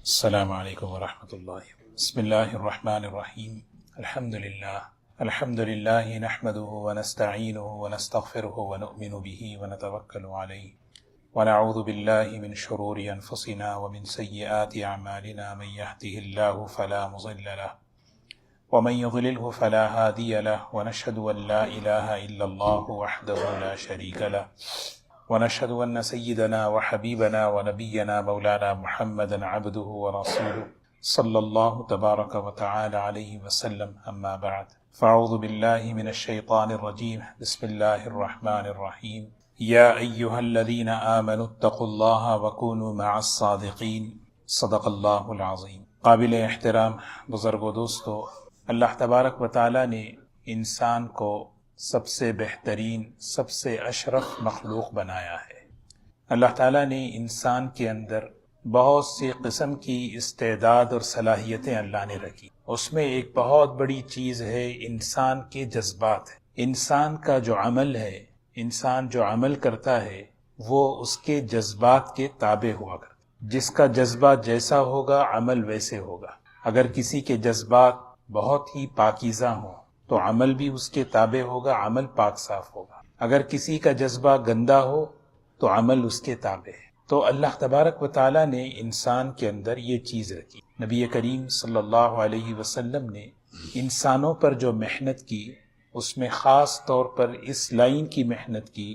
السلام علیکم ورحمۃ اللہ۔ بسم اللہ الرحمن الرحیم۔ الحمد للہ نحمده ونستعینه ونستغفره ونؤمن به ونتوکل علیہ ونعوذ باللہ من شرور انفسنا ومن سیئات اعمالنا، من يهده الله فلا مضل له ومن يضلله فلا هادی له، ونشهد ان لا الہ الا اللہ وحدہ لا شریک له، ونشهد أن سيدنا وحبيبنا ونبينا مولانا محمدا عبده ورسوله صلى الله تبارك وتعالى عليه وسلم، أما بعد فأعوذ بالله من الشيطان الرجيم، بسم الله الرحمن الرحيم، يا أيها الذين آمنوا اتقوا الله وكونوا مع الصادقين، صدق الله العظيم۔ قابل احترام بزرگ و دوستو، اللہ تبارک و تعالی نے انسان کو سب سے بہترین، سب سے اشرف مخلوق بنایا ہے۔ اللہ تعالیٰ نے انسان کے اندر بہت سی قسم کی استعداد اور صلاحیتیں اللہ نے رکھی۔ اس میں ایک بہت بڑی چیز ہے انسان کے جذبات۔ انسان کا جو عمل ہے، انسان جو عمل کرتا ہے وہ اس کے جذبات کے تابع ہوا کرتا۔ جس کا جذبہ جیسا ہوگا عمل ویسے ہوگا۔ اگر کسی کے جذبات بہت ہی پاکیزہ ہوں تو عمل بھی اس کے تابع ہوگا، عمل پاک صاف ہوگا۔ اگر کسی کا جذبہ گندا ہو تو عمل اس کے تابع ہے۔ تو اللہ تبارک و تعالیٰ نے انسان کے اندر یہ چیز رکھی۔ نبی کریم صلی اللہ علیہ وسلم نے انسانوں پر جو محنت کی، اس میں خاص طور پر اس لائن کی محنت کی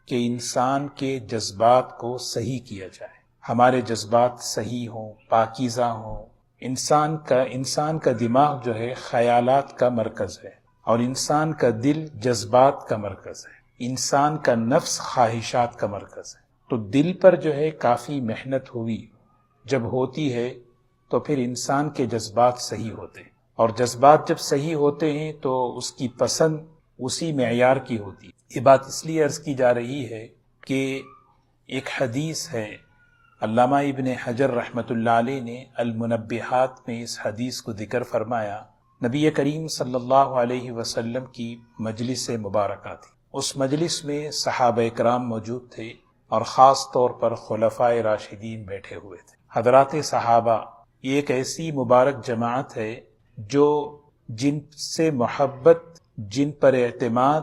کہ انسان کے جذبات کو صحیح کیا جائے، ہمارے جذبات صحیح ہوں، پاکیزہ ہوں۔ انسان کا دماغ جو ہے خیالات کا مرکز ہے، اور انسان کا دل جذبات کا مرکز ہے، انسان کا نفس خواہشات کا مرکز ہے۔ تو دل پر جو ہے کافی محنت ہوئی، جب ہوتی ہے تو پھر انسان کے جذبات صحیح ہوتے ہیں، اور جذبات جب صحیح ہوتے ہیں تو اس کی پسند اسی معیار کی ہوتی ہے۔ یہ بات اس لیے عرض کی جا رہی ہے کہ ایک حدیث ہے، علامہ ابن حجر رحمۃ اللہ علیہ نے المنبہات میں اس حدیث کو ذکر فرمایا۔ نبی کریم صلی اللہ علیہ وسلم کی مجلس مبارکہ تھی۔ اس مجلس میں صحابہ اکرام موجود تھے، اور خاص طور پر خلفائے راشدین بیٹھے ہوئے تھے۔ حضرات صحابہ یہ ایک ایسی مبارک جماعت ہے جو جن سے محبت، جن پر اعتماد،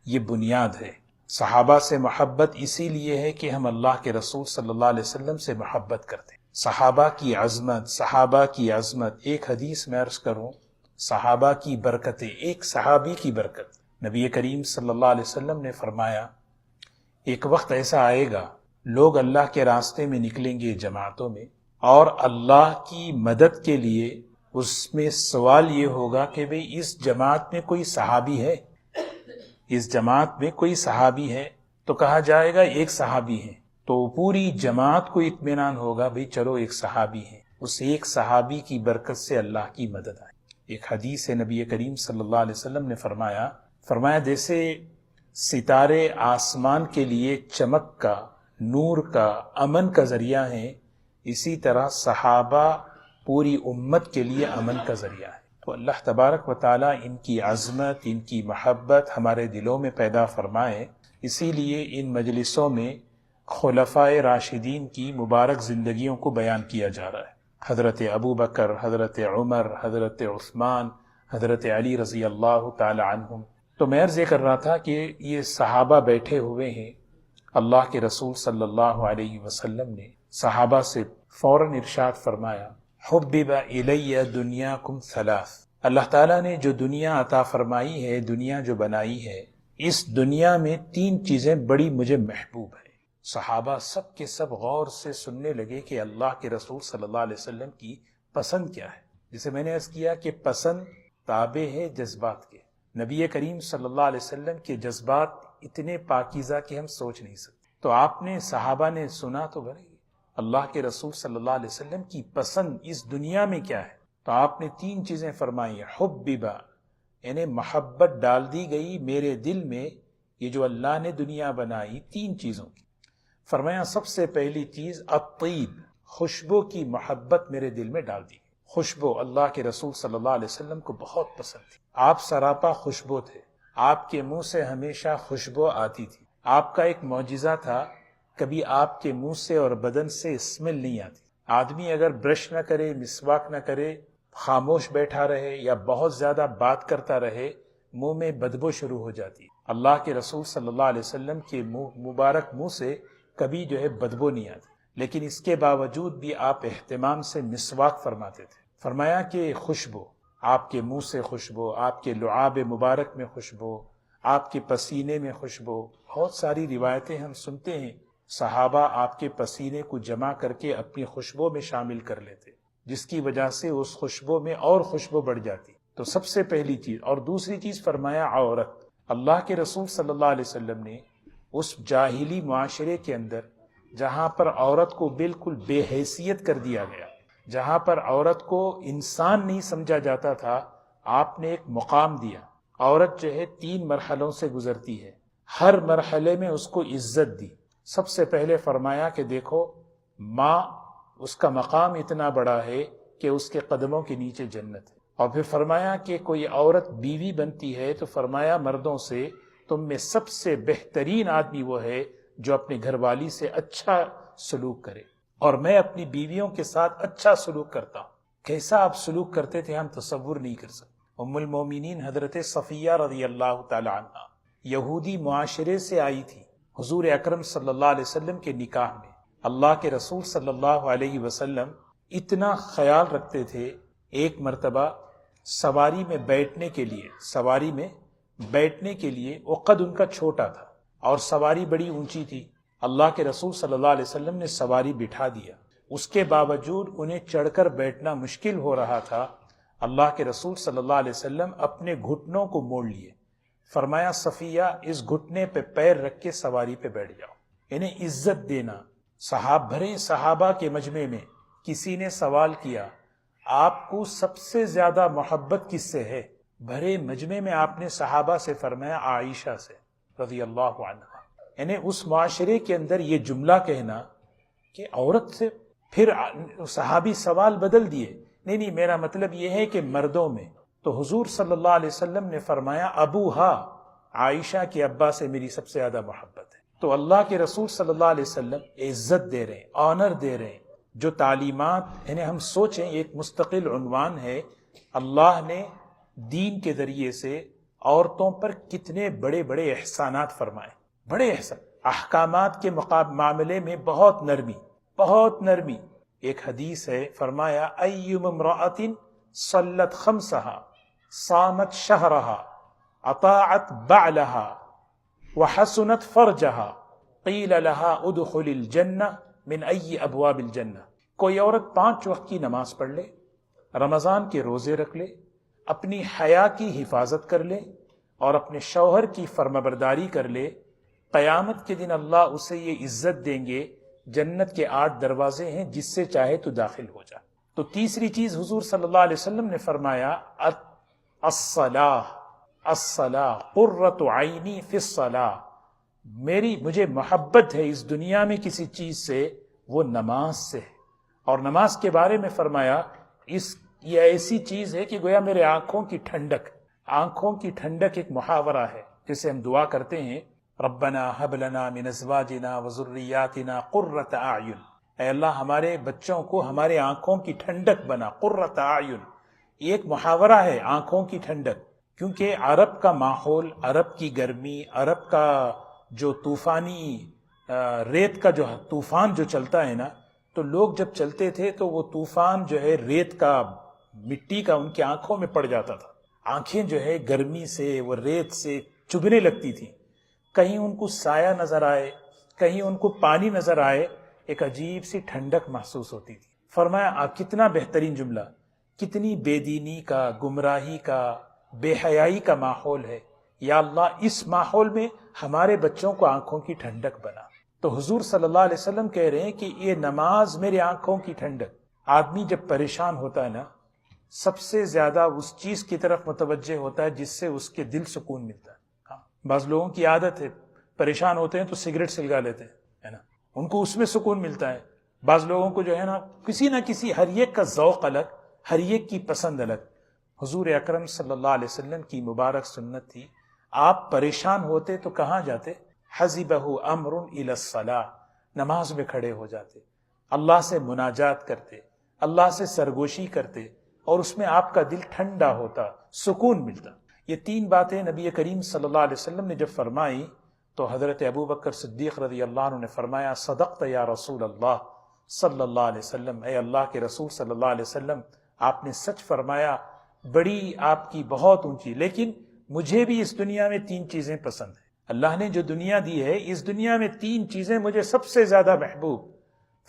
یہ بنیاد ہے۔ صحابہ سے محبت اسی لیے ہے کہ ہم اللہ کے رسول صلی اللہ علیہ وسلم سے محبت کرتے ہیں۔ صحابہ کی عظمت، ایک حدیث میں عرض کروں، صحابہ کی برکتیں، ایک صحابی کی برکت۔ نبی کریم صلی اللہ علیہ وسلم نے فرمایا، ایک وقت ایسا آئے گا لوگ اللہ کے راستے میں نکلیں گے جماعتوں میں، اور اللہ کی مدد کے لیے اس میں سوال یہ ہوگا کہ بھئی اس جماعت میں کوئی صحابی ہے؟ اس جماعت میں کوئی صحابی ہے؟ تو کہا جائے گا ایک صحابی ہے، تو پوری جماعت کو اطمینان ہوگا بھئی چلو ایک صحابی ہے۔ اس ایک صحابی کی برکت سے اللہ کی مدد آئی۔ ایک حدیث ہے، نبی کریم صلی اللہ علیہ وسلم نے فرمایا جیسے ستارے آسمان کے لیے چمک کا، نور کا، امن کا ذریعہ ہیں، اسی طرح صحابہ پوری امت کے لیے امن کا ذریعہ ہے۔ تو اللہ تبارک و تعالیٰ ان کی عظمت، ان کی محبت ہمارے دلوں میں پیدا فرمائے۔ اسی لیے ان مجلسوں میں خلفائے راشدین کی مبارک زندگیوں کو بیان کیا جا رہا ہے۔ حضرت ابو بکر، حضرت عمر، حضرت عثمان، حضرت علی رضی اللہ تعالی عنہم۔ تو میں عرض یہ کر رہا تھا کہ یہ صحابہ بیٹھے ہوئے ہیں، اللہ کے رسول صلی اللہ علیہ وسلم نے صحابہ سے فوراً ارشاد فرمایا، حبب الی دنیاکم ثلاث۔ اللہ تعالیٰ نے جو دنیا عطا فرمائی ہے، دنیا جو بنائی ہے، اس دنیا میں تین چیزیں بڑی مجھے محبوب ہے۔ صحابہ سب کے سب غور سے سننے لگے کہ اللہ کے رسول صلی اللہ علیہ وسلم کی پسند کیا ہے۔ جسے میں نے عرض کیا کہ پسند تابع ہے جذبات کے۔ نبی کریم صلی اللہ علیہ وسلم کے جذبات اتنے پاکیزہ کہ ہم سوچ نہیں سکتے۔ تو آپ نے، صحابہ نے سنا تو بھائی اللہ کے رسول صلی اللہ علیہ وسلم کی پسند اس دنیا میں کیا ہے، تو آپ نے تین چیزیں فرمائی، حببا، یعنی محبت ڈال دی گئی میرے دل میں، یہ جو اللہ نے دنیا بنائی تین چیزوں کی۔ فرمایا سب سے پہلی چیز الطیب، خوشبو کی محبت میرے دل میں ڈال دی۔ خوشبو اللہ کے رسول صلی اللہ علیہ وسلم کو بہت پسند تھی۔ آپ سراپا خوشبو تھے، آپ کے منہ سے ہمیشہ خوشبو آتی تھی۔ آپ کا ایک معجزہ تھا، کبھی آپ کے منہ سے اور بدن سے اسمیل نہیں آتی۔ آدمی اگر برش نہ کرے، مسواک نہ کرے، خاموش بیٹھا رہے یا بہت زیادہ بات کرتا رہے، منہ میں بدبو شروع ہو جاتی ہے۔ اللہ کے رسول صلی اللہ علیہ وسلم کے مبارک منہ سے کبھی بدبو نہیں آتی، لیکن اس کے باوجود بھی آپ اہتمام سے مسواک فرماتے تھے۔ فرمایا کہ خوشبو، آپ کے منہ سے خوشبو، آپ کے لعاب مبارک میں خوشبو، آپ کے پسینے میں خوشبو۔ بہت ساری روایتیں ہم سنتے ہیں، صحابہ آپ کے پسینے کو جمع کر کے اپنی خوشبو میں شامل کر لیتے، جس کی وجہ سے اس خوشبو میں اور خوشبو بڑھ جاتی۔ تو سب سے پہلی چیز، اور دوسری چیز فرمایا عورت۔ اللہ کے رسول صلی اللہ علیہ وسلم نے اس جاہلی معاشرے کے اندر جہاں پر عورت کو بالکل بے حیثیت کر دیا گیا، جہاں پر عورت کو انسان نہیں سمجھا جاتا تھا، آپ نے ایک مقام دیا۔ عورت 3 مرحلوں سے گزرتی ہے، ہر مرحلے میں اس کو عزت دی۔ سب سے پہلے فرمایا کہ دیکھو ماں، اس کا مقام اتنا بڑا ہے کہ اس کے قدموں کے نیچے جنت ہے۔ اور پھر فرمایا کہ کوئی عورت بیوی بنتی ہے تو فرمایا مردوں سے تم میں سب سے بہترین آدمی وہ ہے جو اپنے گھر والی سے اچھا سلوک کرے، اور میں اپنی بیویوں کے ساتھ اچھا سلوک کرتا ہوں۔ کیسا آپ سلوک کرتے تھے ہم تصور نہیں کر سکتے۔ ام المومنین حضرت صفیہ رضی اللہ تعالی عنہ یہودی معاشرے سے آئی تھی، حضور اکرم صلی اللہ علیہ وسلم کے نکاح میں اللہ کے رسول صلی اللہ علیہ وسلم اتنا خیال رکھتے تھے۔ ایک مرتبہ سواری میں بیٹھنے کے لیے وہ قد ان کا چھوٹا تھا اور سواری بڑی اونچی تھی۔ اللہ کے رسول صلی اللہ علیہ وسلم نے سواری بٹھا دیا، اس کے باوجود انہیں چڑھ کر بیٹھنا مشکل ہو رہا تھا۔ اللہ کے رسول صلی اللہ علیہ وسلم اپنے گھٹنوں کو موڑ لیے، فرمایا صفیہ اس گھٹنے پہ پیر رکھ کے سواری پہ بیٹھ جاؤ۔ انہیں عزت دینا۔ صحابہ کے مجمع میں کسی نے سوال کیا، آپ کو سب سے زیادہ محبت کس سے ہے؟ بھرے مجمع میں آپ نے صحابہ سے فرمایا عائشہ سے رضی اللہ عنہا۔ یعنی اس معاشرے کے اندر یہ جملہ کہنا کہ عورت سے، پھر صحابی سوال بدل دیے، نہیں میرا مطلب یہ ہے کہ مردوں میں، تو حضور صلی اللہ علیہ وسلم نے فرمایا ابوہا، عائشہ کے ابا سے میری سب سے زیادہ محبت ہے۔ تو اللہ کے رسول صلی اللہ علیہ وسلم عزت دے رہے ہیں، آنر دے رہے ہیں۔ جو تعلیمات ہم سوچیں، ایک مستقل عنوان ہے، اللہ نے دین کے ذریعے سے عورتوں پر کتنے بڑے بڑے احسانات فرمائے، بڑے احسان، احکامات کے معاملے میں بہت نرمی۔ ایک حدیث ہے، فرمایا ایم امرأۃ صلت خمسہا صامت شہرہا اطاعت بعلہا وحسنت فرجہا قیل لہا ادخل الجنہ من ای ابواب الجنہ۔ کوئی عورت 5 وقت کی نماز پڑھ لے، رمضان کے روزے رکھ لے، اپنی حیا کی حفاظت کر لے اور اپنے شوہر کی فرمانبرداری کر لے، قیامت کے دن اللہ اسے یہ عزت دیں گے، جنت کے 8 دروازے ہیں، جس سے چاہے تو داخل ہو جا۔ تو تیسری چیز حضور صلی اللہ علیہ وسلم نے فرمایا الصلاۃ قرۃ عینی فی الصلاۃ، مجھے محبت ہے اس دنیا میں کسی چیز سے، وہ نماز سے ہے۔ اور نماز کے بارے میں فرمایا یہ ایسی چیز ہے کہ گویا میرے آنکھوں کی ٹھنڈک ایک محاورہ ہے، جسے ہم دعا کرتے ہیں ربنا ہب لنا من ازواجنا وذریاتنا قرۃ اعین، اے اللہ ہمارے بچوں کو ہمارے آنکھوں کی ٹھنڈک بنا، قرۃ اعین یہ ایک محاورہ ہے، آنکھوں کی ٹھنڈک۔ کیونکہ عرب کا ماحول، عرب کی گرمی، عرب کا جو طوفانی ریت کا جو طوفان جو چلتا ہے نا، تو لوگ جب چلتے تھے تو وہ طوفان ریت کا، مٹی کا ان کی آنکھوں میں پڑ جاتا تھا، آنکھیں گرمی سے، وہ ریت سے چبھنے لگتی تھی، کہیں ان کو سایہ نظر آئے، کہیں ان کو پانی نظر آئے، ایک عجیب سی ٹھنڈک محسوس ہوتی تھی۔ فرمایا کتنا بہترین جملہ، کتنی بے دینی کا، گمراہی کا، بے حیائی کا ماحول ہے، یا اللہ اس ماحول میں ہمارے بچوں کو آنکھوں کی ٹھنڈک بنا۔ تو حضور صلی اللہ علیہ وسلم کہہ رہے ہیں کہ یہ نماز میرے آنکھوں کی ٹھنڈک۔ آدمی جب پریشان ہوتا ہے نا، سب سے زیادہ اس چیز کی طرف متوجہ ہوتا ہے جس سے اس کے دل سکون ملتا ہے۔ بعض لوگوں کی عادت ہے، پریشان ہوتے ہیں تو سگریٹ سلگا لیتے ہیں نا، ان کو اس میں سکون ملتا ہے۔ بعض لوگوں کو کسی نہ کسی، ہر ایک کا ذوق الگ، ہر ایک کی پسند الگ۔ حضور اکرم صلی اللہ علیہ وسلم کی مبارک سنت تھی، آپ پریشان ہوتے تو کہاں جاتے؟ حزبہ امر الی الصلاۃ، نماز میں کھڑے ہو جاتے۔ اللہ سے مناجات کرتے، اللہ سے سرگوشی کرتے، اور اس میں آپ کا دل ٹھنڈا ہوتا، سکون ملتا۔ یہ 3 باتیں نبی کریم صلی اللہ علیہ وسلم نے جب فرمائی تو حضرت ابوبکر صدیق رضی اللہ عنہ نے فرمایا صدقت یا رسول اللہ صلی اللہ علیہ وسلم، اے اللہ کے رسول صلی اللہ علیہ وسلم، آپ نے سچ فرمایا، بڑی آپ کی بہت اونچی، لیکن مجھے بھی اس دنیا میں 3 چیزیں پسند ہیں۔ اللہ نے جو دنیا دی ہے، اس دنیا میں 3 چیزیں مجھے سب سے زیادہ محبوب۔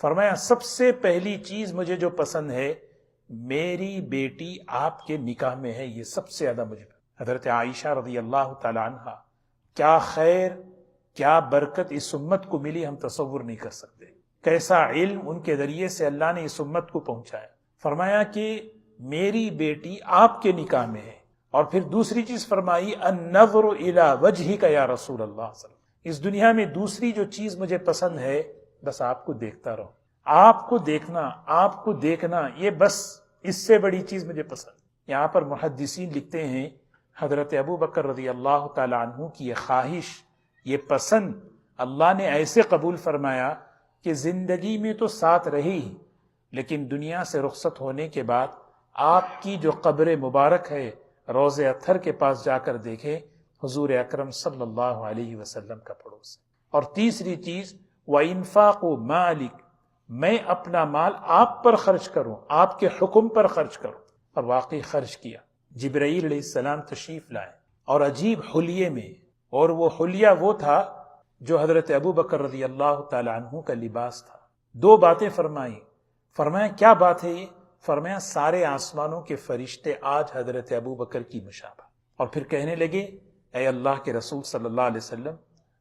فرمایا سب سے پہلی چیز مجھے جو پسند ہے، میری بیٹی آپ کے نکاح میں ہے، یہ سب سے زیادہ مجھے پسند۔ حضرت عائشہ رضی اللہ تعالی عنہ، کیا خیر کیا برکت اس امت کو ملی، ہم تصور نہیں کر سکتے۔ کیسا علم ان کے ذریعے سے اللہ نے اس امت کو پہنچایا۔ فرمایا کہ میری بیٹی آپ کے نکاح میں ہے، اور پھر دوسری چیز فرمائی النظر الی وجہک یا رسول اللہ صلی اللہ علیہ وسلم، اس دنیا میں دوسری جو چیز مجھے پسند ہے، بس آپ کو دیکھتا رہو، آپ کو دیکھنا، آپ کو دیکھنا، یہ بس اس سے بڑی چیز مجھے پسند۔ یہاں پر محدثین لکھتے ہیں حضرت ابوبکر رضی اللہ تعالی عنہ کی یہ خواہش، یہ پسند اللہ نے ایسے قبول فرمایا کہ زندگی میں تو ساتھ رہی، لیکن دنیا سے رخصت ہونے کے بعد آپ کی جو قبر مبارک ہے، روضہ اطہر کے پاس جا کر دیکھیں، حضور اکرم صلی اللہ علیہ وسلم کا پڑوس۔ اور تیسری چیز وَإِنفَاقُ مَالِكَ، میں اپنا مال آپ پر خرچ کروں، آپ کے حکم پر خرچ کروں۔ اور واقعی خرچ کیا۔ جبرائیل علیہ السلام تشریف لائے اور عجیب حلیے میں، اور وہ حلیہ وہ تھا جو حضرت ابوبکر رضی اللہ تعالی عنہ کا لباس تھا۔ 2 باتیں فرمائیں۔ فرمایا کیا بات ہے یہ؟ فرمایا سارے آسمانوں کے فرشتے آج حضرت ابوبکر کی مشابہ۔ اور پھر کہنے لگے اے اللہ کے رسول صلی اللہ علیہ وسلم،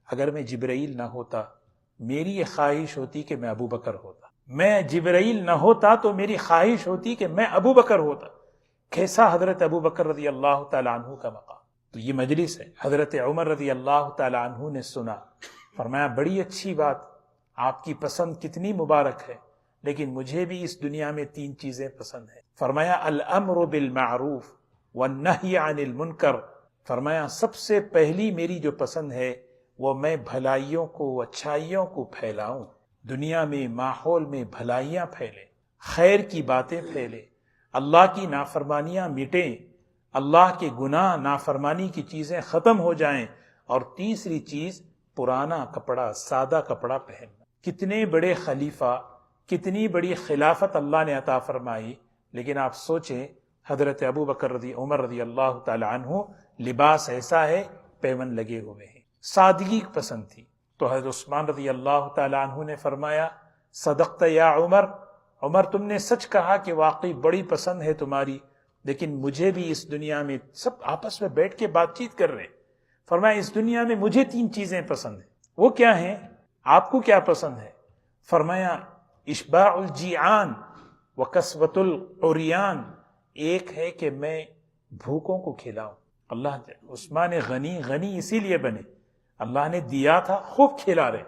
اگر میں جبرائیل نہ ہوتا، میری یہ خواہش ہوتی کہ میں ابوبکر ہوتا، میں جبرائیل نہ ہوتا تو میری خواہش ہوتی کہ میں ابوبکر ہوتا۔ کیسا حضرت ابوبکر رضی اللہ تعالی عنہ کا مقام۔ تو یہ مجلس ہے، حضرت عمر رضی اللہ تعالی عنہ نے سنا، فرمایا بڑی اچھی بات، آپ کی پسند کتنی مبارک ہے، لیکن مجھے بھی اس دنیا میں 3 چیزیں پسند ہیں۔ فرمایا الامر بالمعروف والنہی عن المنکر، فرمایا سب سے پہلی میری جو پسند ہے وہ میں بھلائیوں کو، اچھائیوں کو پھیلاؤں، دنیا میں ماحول میں بھلائیاں پھیلیں، خیر کی باتیں پھیلیں، اللہ کی نافرمانیاں مٹیں، اللہ کے گناہ نافرمانی کی چیزیں ختم ہو جائیں، اور تیسری چیز پرانا کپڑا، سادہ کپڑا پہننا۔ کتنے بڑے خلیفہ، کتنی بڑی خلافت اللہ نے عطا فرمائی، لیکن آپ سوچیں حضرت ابوبکر عمر رضی اللہ تعالی عنہ لباس ایسا ہے، پیون لگے ہوئے ہیں، سادگی پسند تھی۔ تو حضرت عثمان رضی اللہ تعالی عنہ نے فرمایا صدقت یا عمر، عمر تم نے سچ کہا کہ واقعی بڑی پسند ہے تمہاری، لیکن مجھے بھی اس دنیا میں، سب آپس میں بیٹھ کے بات چیت کر رہے ہیں، فرمایا اس دنیا میں مجھے 3 چیزیں پسند ہیں۔ وہ کیا ہیں؟ آپ کو کیا پسند ہے؟ فرمایا اشباع الجیعان وکسوۃ العریان، ایک ہے کہ میں بھوکوں کو کھلاؤں۔ اللہ عثمان غنی اسی لیے بنے، اللہ نے دیا تھا، خوب کھلا رہے،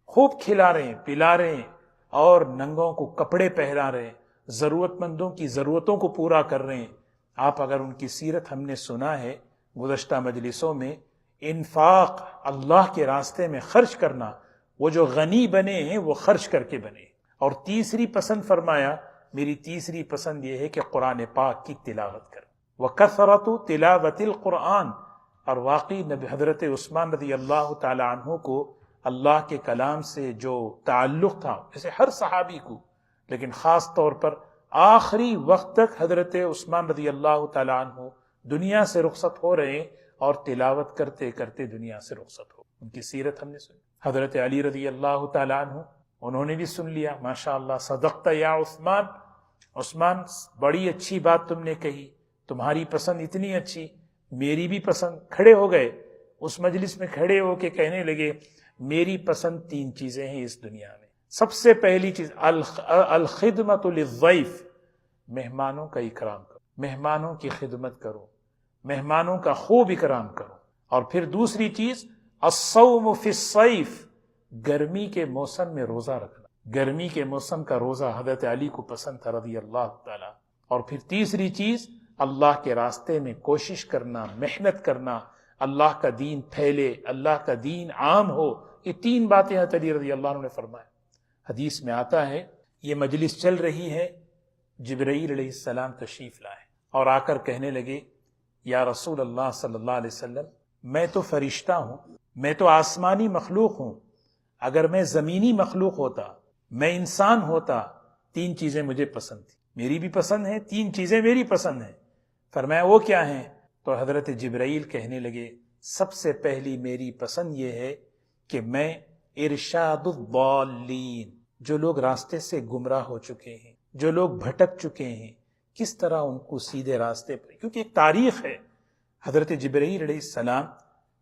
خوب کھلا رہے ہیں، پلا رہے ہیں، اور ننگوں کو کپڑے پہنا رہے ہیں، ضرورت مندوں کی ضرورتوں کو پورا کر رہے ہیں۔ آپ اگر ان کی سیرت ہم نے سنا ہے گزشتہ مجلسوں میں، انفاق، اللہ کے راستے میں خرچ کرنا، وہ جو غنی بنے ہیں وہ خرچ کر کے بنے۔ اور تیسری پسند فرمایا میری تیسری پسند یہ ہے کہ قرآن پاک کی تلاوت کر، وَكَثْرَةُ تِلَاوَةِ الْقُرْآنِ، اور واقعی نبی حضرت عثمان رضی اللہ تعالی عنہ کو اللہ کے کلام سے جو تعلق تھا، جیسے ہر صحابی کو، لیکن خاص طور پر آخری وقت تک حضرت عثمان رضی اللہ تعالی عنہ دنیا سے رخصت ہو رہے ہیں، اور تلاوت کرتے کرتے دنیا سے رخصت ہو۔ ان کی سیرت ہم نے سنی۔ حضرت علی رضی اللہ تعالی عنہ، انہوں نے بھی سن لیا، ماشاءاللہ صدقت یا عثمان، عثمان بڑی اچھی بات تم نے کہی، تمہاری پسند اتنی اچھی، میری بھی پسند۔ کھڑے ہو گئے اس مجلس میں، کھڑے ہو کے کہنے لگے میری پسند 3 چیزیں ہیں اس دنیا میں۔ سب سے پہلی چیز الخدمت للضیف، مہمانوں کا اکرام کرو، مہمانوں کی خدمت کرو، مہمانوں کا خوب اکرام کرو۔ اور پھر دوسری چیز الصوم فی الصیف، گرمی کے موسم میں روزہ رکھنا، گرمی کے موسم کا روزہ حضرت علی کو پسند تھا رضی اللہ تعالی۔ اور پھر تیسری چیز اللہ کے راستے میں کوشش کرنا، محنت کرنا، اللہ کا دین پھیلے، اللہ کا دین عام ہو۔ یہ 3 باتیں حضرت علی رضی اللہ عنہ نے فرمایا۔ حدیث میں آتا ہے یہ مجلس چل رہی ہے، جبرائیل علیہ السلام تشریف لائے اور آ کر کہنے لگے یا رسول اللہ صلی اللہ علیہ وسلم، میں تو فرشتہ ہوں، میں تو آسمانی مخلوق ہوں، اگر میں زمینی مخلوق ہوتا، میں انسان ہوتا، 3 چیزیں مجھے پسند تھیں، میری بھی پسند ہیں، 3 چیزیں میری پسند ہیں۔ فرمایا وہ کیا ہیں؟ تو حضرت جبرائیل کہنے لگے سب سے پہلی میری پسند یہ ہے کہ میں ارشاد الضالین، جو لوگ راستے سے گمراہ ہو چکے ہیں، جو لوگ بھٹک چکے ہیں، کس طرح ان کو سیدھے راستے پر، کیونکہ ایک تاریخ ہے۔ حضرت جبرائیل علیہ السلام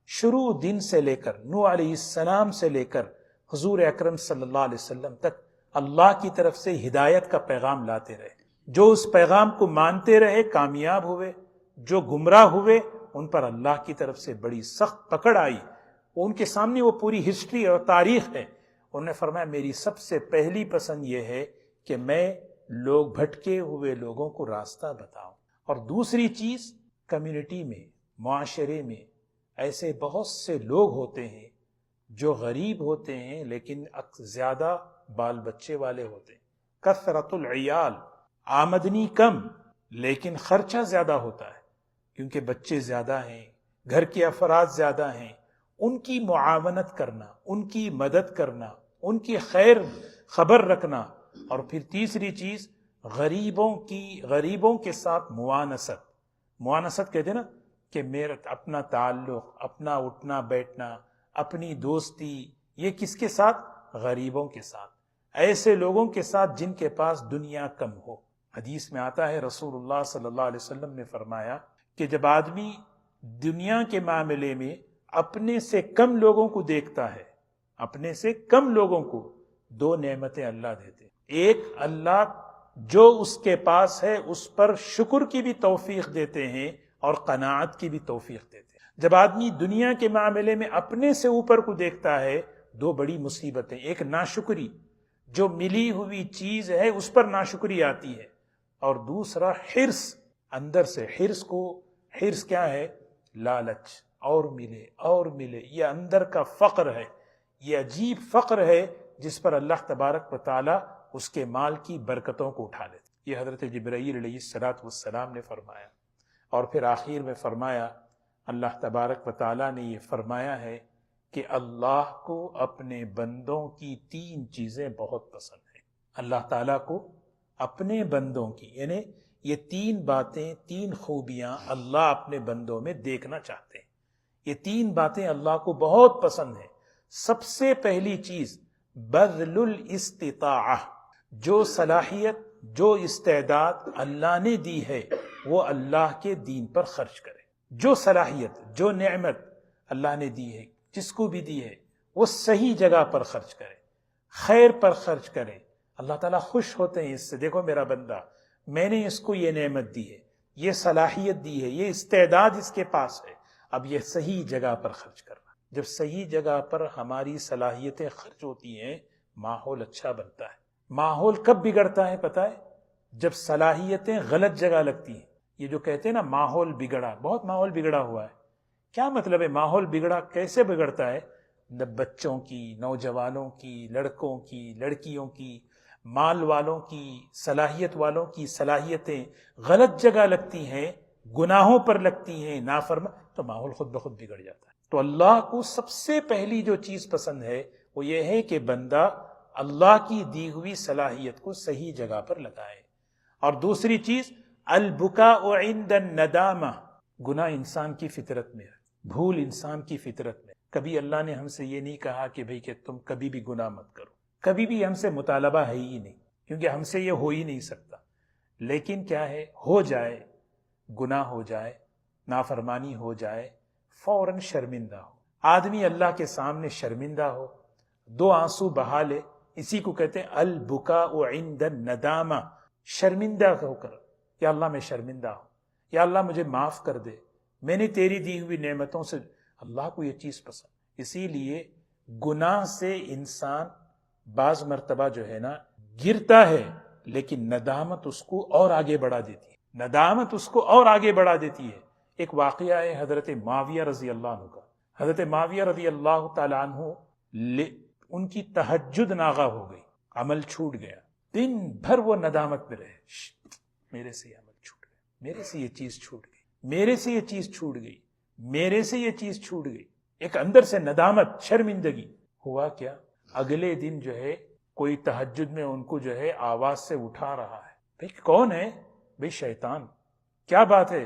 شروع دن سے لے کر نوح علیہ السلام سے لے کر حضور اکرم صلی اللہ علیہ وسلم تک اللہ کی طرف سے ہدایت کا پیغام لاتے رہے، جو اس پیغام کو مانتے رہے کامیاب ہوئے، جو گمراہ ہوئے ان پر اللہ کی طرف سے بڑی سخت پکڑ آئی۔ ان کے سامنے وہ پوری ہسٹری اور تاریخ ہے۔ انہوں نے فرمایا میری سب سے پہلی پسند یہ ہے کہ میں لوگ بھٹکے ہوئے لوگوں کو راستہ بتاؤں، اور دوسری چیز کمیونٹی میں، معاشرے میں ایسے بہت سے لوگ ہوتے ہیں جو غریب ہوتے ہیں لیکن زیادہ بال بچے والے ہوتے ہیں، کثرت العیال، آمدنی کم لیکن خرچہ زیادہ ہوتا ہے، کیونکہ بچے زیادہ ہیں، گھر کے افراد زیادہ ہیں، ان کی معاونت کرنا، ان کی مدد کرنا، ان کی خیر خبر رکھنا، اور پھر تیسری چیز غریبوں کے ساتھ موانست کہتے ہیں نا، کہ میرا اپنا تعلق، اپنا اٹھنا بیٹھنا، اپنی دوستی، یہ کس کے ساتھ؟ غریبوں کے ساتھ، ایسے لوگوں کے ساتھ جن کے پاس دنیا کم ہو۔ حدیث میں آتا ہے رسول اللہ صلی اللہ علیہ وسلم نے فرمایا کہ جب آدمی دنیا کے معاملے میں اپنے سے کم لوگوں کو دیکھتا ہے، اپنے سے کم لوگوں کو 2 نعمتیں اللہ دیتے، ایک اللہ جو اس کے پاس ہے اس پر شکر کی بھی توفیق دیتے ہیں اور قناعت کی بھی توفیق دیتے ہیں۔ جب آدمی دنیا کے معاملے میں اپنے سے اوپر کو دیکھتا ہے 2 بڑی مصیبتیں، ایک ناشکری، جو ملی ہوئی چیز ہے اس پر ناشکری آتی ہے، اور دوسرا حرص، اندر سے حرص کیا ہے؟ لالچ، اور ملے، یہ اندر کا فقر ہے، یہ عجیب فقر ہے جس پر اللہ تبارک و تعالی اس کے مال کی برکتوں کو اٹھا لیتے۔ یہ حضرت جبرائیل علیہ السلام نے فرمایا، اور پھر آخر میں فرمایا اللہ تبارک و تعالی نے یہ فرمایا ہے کہ اللہ کو اپنے بندوں کی 3 چیزیں بہت پسند ہیں۔ اللہ تعالیٰ کو اپنے بندوں کی، یعنی یہ 3 باتیں، 3 خوبیاں اللہ اپنے بندوں میں دیکھنا چاہتے ہیں۔ یہ 3 باتیں اللہ کو بہت پسند ہیں۔ سب سے پہلی چیز بذل الاستطاعہ، جو صلاحیت، جو استعداد اللہ نے دی ہے وہ اللہ کے دین پر خرچ کرے۔ جو صلاحیت، جو نعمت اللہ نے دی ہے، جس کو بھی دی ہے، وہ صحیح جگہ پر خرچ کرے، خیر پر خرچ کرے۔ اللہ تعالیٰ خوش ہوتے ہیں اس سے، دیکھو میرا بندہ، میں نے اس کو یہ نعمت دی ہے، یہ صلاحیت دی ہے، یہ استعداد اس کے پاس ہے، اب یہ صحیح جگہ پر خرچ کرنا۔ جب صحیح جگہ پر ہماری صلاحیتیں خرچ ہوتی ہیں، ماحول اچھا بنتا ہے۔ ماحول کب بگڑتا ہے پتہ ہے؟ جب صلاحیتیں غلط جگہ لگتی ہیں۔ یہ جو کہتے ہیں نا ماحول بگڑا، بہت ماحول بگڑا ہوا ہے۔ کیا مطلب ہے ماحول بگڑا؟ کیسے بگڑتا ہے؟ بچوں کی، نوجوانوں کی، لڑکوں کی، لڑکیوں کی، مال والوں کی، صلاحیت والوں کی صلاحیتیں غلط جگہ لگتی ہیں، گناہوں پر لگتی ہیں، تو ماحول خود بخود بگڑ جاتا ہے۔ تو اللہ کو سب سے پہلی جو چیز پسند ہے وہ یہ ہے کہ بندہ اللہ کی دی ہوئی صلاحیت کو صحیح جگہ پر لگائے۔ اور دوسری چیز البکاء عند الندامہ، گناہ انسان کی فطرت میں ہے، بھول انسان کی فطرت میں۔ کبھی اللہ نے ہم سے یہ نہیں کہا کہ بھئی کہ تم کبھی بھی گناہ مت کرو، کبھی بھی ہم سے مطالبہ ہے ہی نہیں، کیونکہ ہم سے یہ ہو ہی نہیں سکتا۔ لیکن کیا ہے، ہو جائے، گناہ ہو جائے، نافرمانی ہو جائے، فوراً شرمندہ ہو۔ آدمی اللہ کے سامنے شرمندہ ہو، 2 آنسو بہا لے، اسی کو کہتے ہیں البکاء عند الندامہ، شرمندہ ہو کر، یا اللہ میں شرمندہ ہوں، یا اللہ مجھے معاف کر دے، میں نے تیری دی ہوئی نعمتوں سے۔ اللہ کو یہ چیز پسند، اسی لیے گناہ سے انسان بعض مرتبہ جو ہے نا گرتا ہے، لیکن ندامت اس کو اور آگے بڑھا دیتی ہے، ندامت اس کو اور آگے بڑھا دیتی ہے۔ ایک واقعہ ہے حضرت معاویہ رضی اللہ عنہ کا۔ حضرت معاویہ رضی اللہ تعالیٰ عنہ ان کی تہجد ناغہ ہو گئی، عمل چھوٹ گیا، دن بھر وہ ندامت میں رہے، میرے سے یہ عمل چھوٹ گیا، میرے سے یہ چیز چھوٹ گئی، میرے سے یہ چیز چھوٹ گئی، میرے سے یہ چیز چھوٹ گئی، ایک اندر سے ندامت، شرمندگی۔ ہوا کیا؟ اگلے دن جو ہے کوئی تہجد میں ان کو جو ہے آواز سے اٹھا رہا ہے، بھئی کون ہے؟ بھئی شیطان۔ کیا بات ہے؟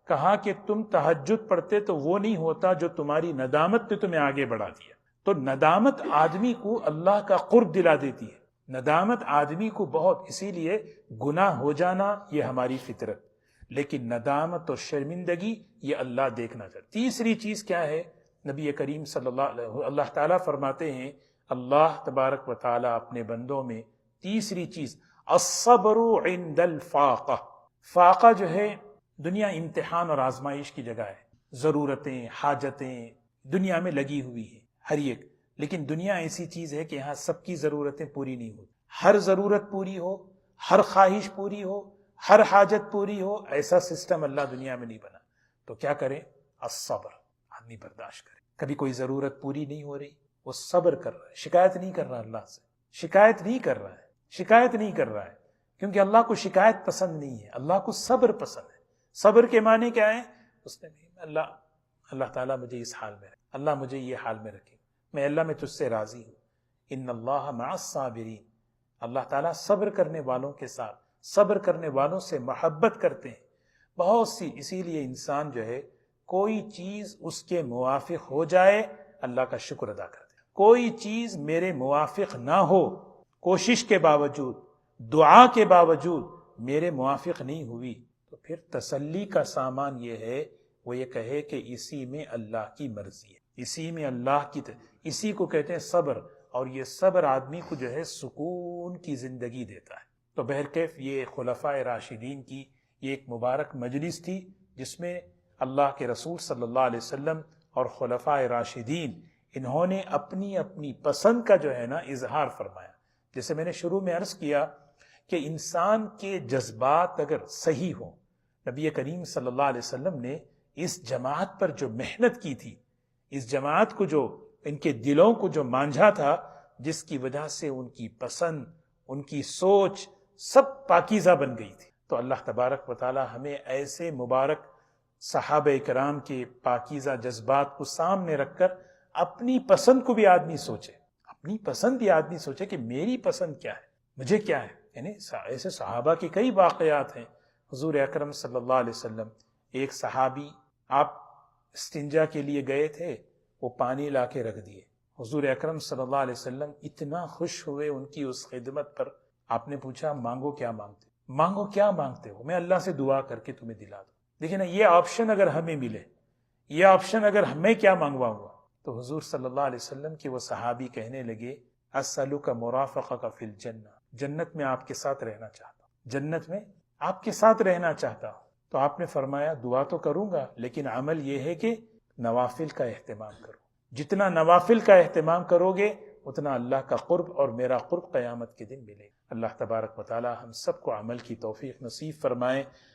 کہا کہ تم تہجد پڑھتے تو وہ نہیں ہوتا جو تمہاری ندامت نے تمہیں آگے بڑھا دیا۔ تو ندامت آدمی کو اللہ کا قرب دلا دیتی ہے، ندامت آدمی کو بہت، اسی لیے گناہ ہو جانا یہ ہماری فطرت، لیکن ندامت اور شرمندگی یہ اللہ دیکھنا چاہتا۔ تیسری چیز کیا ہے؟ نبی کریم صلی اللہ تعالیٰ فرماتے ہیں، اللہ تبارک و تعالیٰ اپنے بندوں میں تیسری چیز الصبر عند الفاقہ۔ فاقہ جو ہے دنیا امتحان اور آزمائش کی جگہ ہے، ضرورتیں، حاجتیں دنیا میں لگی ہوئی ہیں ہر ایک، لیکن دنیا ایسی چیز ہے کہ یہاں سب کی ضرورتیں پوری نہیں ہوتی، ہر ضرورت پوری ہو، ہر خواہش پوری ہو، ہر حاجت پوری ہو، ایسا سسٹم اللہ دنیا میں نہیں بنا۔ تو کیا کرے؟ الصبر، آدمی برداشت کرے۔ کبھی کوئی ضرورت پوری نہیں ہو رہی، وہ صبر کر رہا ہے، شکایت نہیں کر رہا اللہ سے، شکایت نہیں کر رہا ہے، شکایت نہیں کر رہا ہے، کیونکہ اللہ کو شکایت پسند نہیں ہے، اللہ کو صبر پسند ہے۔ صبر کے معنی کیا ہے؟ اس نے اللہ تعالیٰ مجھے اس حال میں رکھے، اللہ مجھے یہ حال میں رکھے، میں اللہ میں تجھ سے راضی ہوں۔ ان اللہ مع الصابرین، اللہ تعالیٰ صبر کرنے والوں کے ساتھ، صبر کرنے والوں سے محبت کرتے ہیں بہت سی۔ اسی لیے انسان جو ہے کوئی چیز اس کے موافق ہو جائے اللہ کا شکر ادا کرتے ہیں، کوئی چیز میرے موافق نہ ہو، کوشش کے باوجود، دعا کے باوجود میرے موافق نہیں ہوئی، تو پھر تسلی کا سامان یہ ہے، وہ یہ کہے کہ اسی میں اللہ کی مرضی ہے، اسی میں اللہ کی اسی کو کہتے ہیں صبر، اور یہ صبر آدمی کو جو ہے سکون کی زندگی دیتا ہے۔ تو بہرکیف یہ خلفائے راشدین کی یہ ایک مبارک مجلس تھی، جس میں اللہ کے رسول صلی اللہ علیہ وسلم اور خلفائے راشدین انہوں نے اپنی اپنی پسند کا جو ہے نا اظہار فرمایا۔ جیسے میں نے شروع میں عرض کیا کہ انسان کے جذبات اگر صحیح ہوں، نبی کریم صلی اللہ علیہ وسلم نے اس جماعت پر جو محنت کی تھی، اس جماعت کو جو ان کے دلوں کو جو مانجھا تھا، جس کی وجہ سے ان کی پسند، ان کی سوچ سب پاکیزہ بن گئی تھی۔ تو اللہ تبارک و تعالی ہمیں ایسے مبارک صحابہ کرام کے پاکیزہ جذبات کو سامنے رکھ کر اپنی پسند کو بھی آدمی سوچے، اپنی پسند بھی آدمی سوچے کہ میری پسند کیا ہے، مجھے کیا ہے۔ یعنی ایسے صحابہ کے کئی واقعات ہیں۔ حضور اکرم صلی اللہ علیہ وسلم، ایک صحابی، آپ استنجا کے لیے گئے تھے، وہ پانی لا کے رکھ دیے، حضور اکرم صلی اللہ علیہ وسلم اتنا خوش ہوئے ان کی اس خدمت پر۔ آپ نے پوچھا مانگو کیا مانگتے ہو؟ مانگو کیا مانگتے ہو، میں اللہ سے دعا کر کے تمہیں دلا دوں۔ دیکھیں نا، یہ آپشن اگر ہمیں ملے، یہ آپشن اگر میں کیا مانگواؤں گا، تو حضور صلی اللہ علیہ وسلم کے وہ صحابی کہنے لگے اسألک مرافقک فی الجنہ، جنت میں آپ کے ساتھ رہنا چاہتا ہوں، جنت میں آپ کے ساتھ رہنا چاہتا ہوں۔ تو آپ نے فرمایا دعا تو کروں گا، لیکن عمل یہ ہے کہ نوافل کا اہتمام کرو، جتنا نوافل کا اہتمام کرو گے اتنا اللہ کا قرب اور میرا قرب قیامت کے دن ملے گا۔ اللہ تبارک و تعالی ہم سب کو عمل کی توفیق نصیب فرمائے۔